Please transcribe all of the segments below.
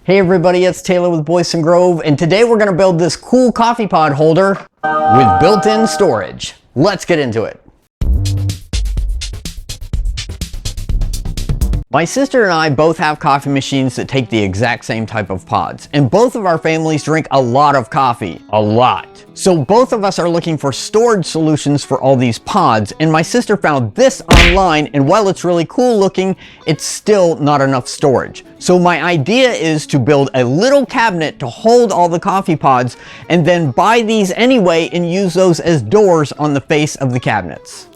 Hey everybody, it's Taylor with Boydston Grove, and today we're going to build this cool coffee pod holder with built-in storage. Let's get into it. My sister and I both have coffee machines that take the exact same type of pods, and both of our families drink a lot of coffee. A lot. So both of us are looking for storage solutions for all these pods, and my sister found this online, and while it's really cool looking, it's still not enough storage. So my idea is to build a little cabinet to hold all the coffee pods, and then buy these anyway and use those as doors on the face of the cabinets.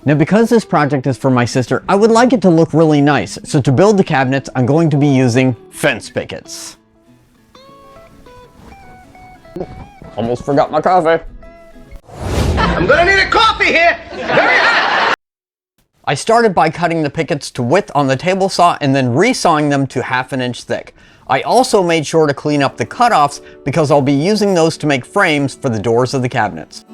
Now, because this project is for my sister, I would like it to look really nice. So to build the cabinets, I'm going to be using fence pickets. Almost forgot my coffee. I'm gonna need a coffee here! Hurry up! I started by cutting the pickets to width on the table saw and then resawing them to 1/2 inch thick. I also made sure to clean up the cutoffs because I'll be using those to make frames for the doors of the cabinets.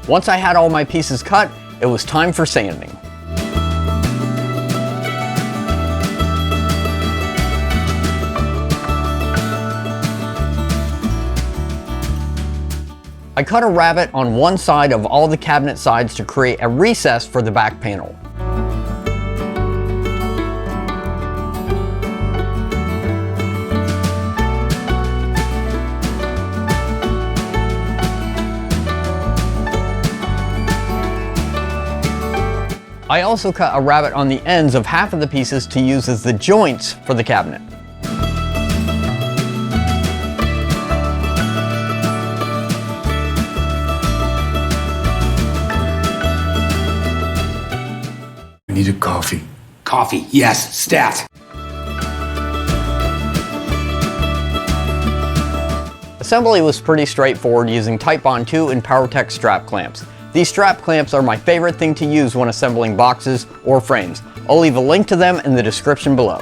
Once I had all my pieces cut, it was time for sanding. I cut a rabbet on one side of all the cabinet sides to create a recess for the back panel. I also cut a rabbet on the ends of half of the pieces to use as the joints for the cabinet. I need a coffee. Coffee, yes, stat. Assembly was pretty straightforward using Titebond 2 and PowerTech strap clamps. These strap clamps are my favorite thing to use when assembling boxes or frames. I'll leave a link to them in the description below.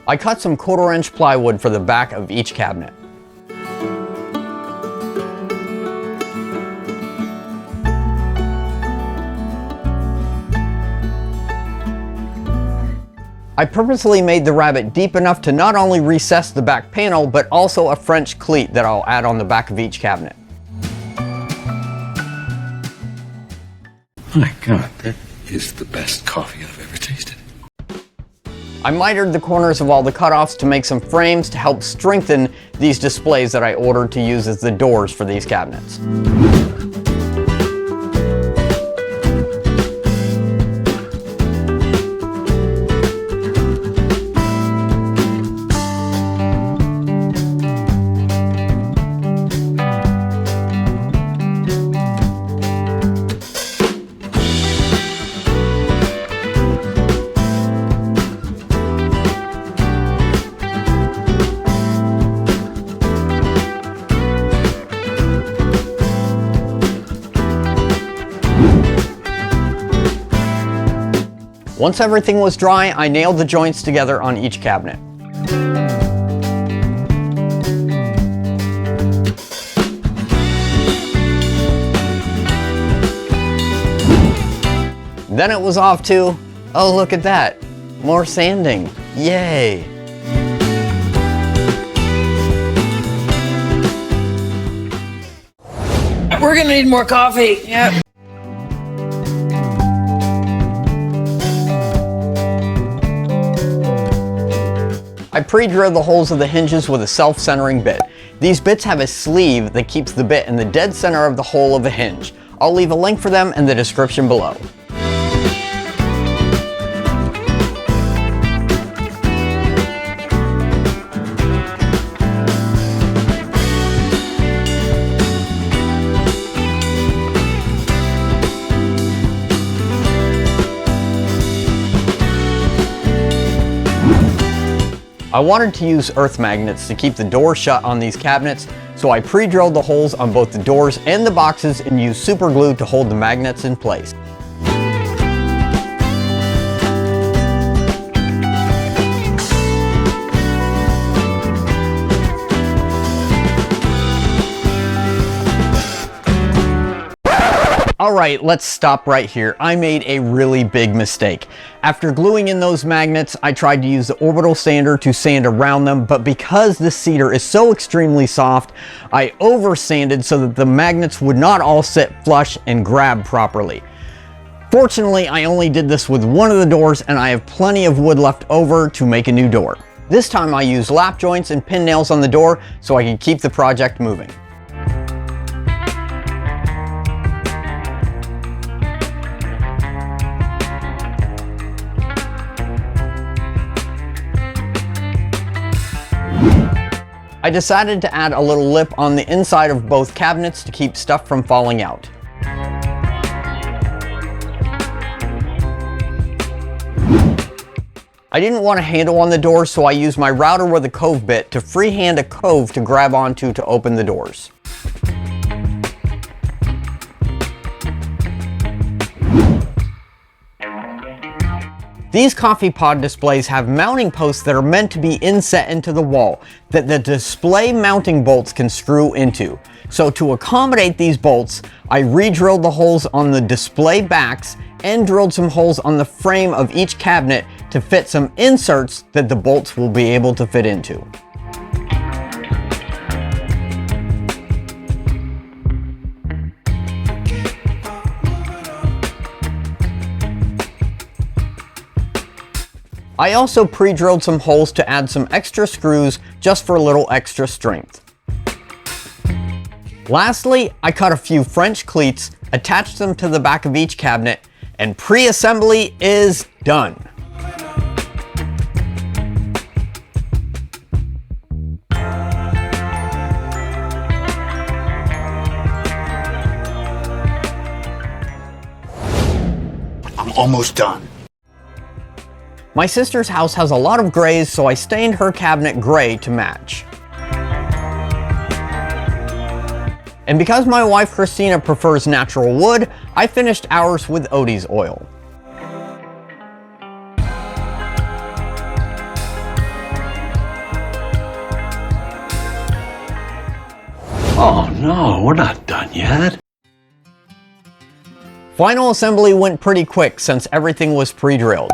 I cut some 1/4 inch plywood for the back of each cabinet. I purposely made the rabbet deep enough to not only recess the back panel, but also a French cleat that I'll add on the back of each cabinet. My God, that is the best coffee I've ever tasted. I mitered the corners of all the cutoffs to make some frames to help strengthen these displays that I ordered to use as the doors for these cabinets. Once everything was dry, I nailed the joints together on each cabinet. Then it was off to, oh look at that, more sanding, yay! We're gonna need more coffee, yep. I pre-drilled the holes of the hinges with a self-centering bit. These bits have a sleeve that keeps the bit in the dead center of the hole of a hinge. I'll leave a link for them in the description below. I wanted to use earth magnets to keep the door shut on these cabinets, so I pre-drilled the holes on both the doors and the boxes and used super glue to hold the magnets in place. Alright, let's stop right here. I made a really big mistake. After gluing in those magnets, I tried to use the orbital sander to sand around them, but because this cedar is so extremely soft, I over sanded so that the magnets would not all sit flush and grab properly. Fortunately, I only did this with one of the doors, and I have plenty of wood left over to make a new door. This time I used lap joints and pin nails on the door so I could keep the project moving. I decided to add a little lip on the inside of both cabinets to keep stuff from falling out. I didn't want a handle on the door, so I used my router with a cove bit to freehand a cove to grab onto to open the doors. These coffee pod displays have mounting posts that are meant to be inset into the wall that the display mounting bolts can screw into. So to accommodate these bolts, I re-drilled the holes on the display backs and drilled some holes on the frame of each cabinet to fit some inserts that the bolts will be able to fit into. I also pre-drilled some holes to add some extra screws just for a little extra strength. Lastly, I cut a few French cleats, attached them to the back of each cabinet, and pre-assembly is done. I'm almost done. My sister's house has a lot of grays, so I stained her cabinet gray to match. And because my wife Christina prefers natural wood, I finished ours with Odie's oil. Oh no, we're not done yet. Final assembly went pretty quick since everything was pre-drilled.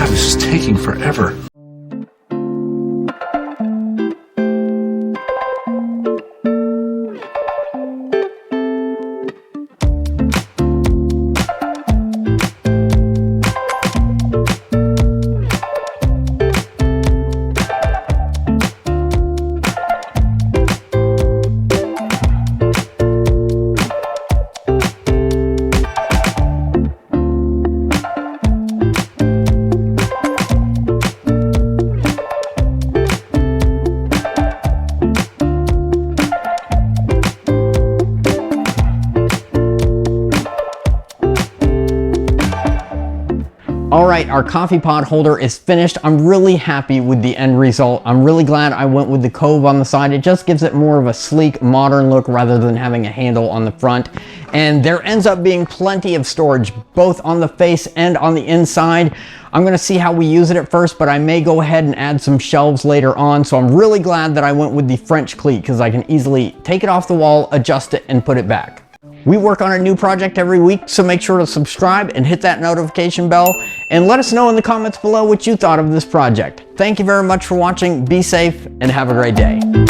God, this is taking forever. All right, our coffee pod holder is finished. I'm really happy with the end result. I'm really glad I went with the cove on the side. It just gives it more of a sleek, modern look rather than having a handle on the front. And there ends up being plenty of storage, both on the face and on the inside. I'm gonna see how we use it at first, but I may go ahead and add some shelves later on. So I'm really glad that I went with the French cleat because I can easily take it off the wall, adjust it, and put it back. We work on a new project every week, so make sure to subscribe and hit that notification bell, and let us know in the comments below what you thought of this project. Thank you very much for watching, be safe, and have a great day.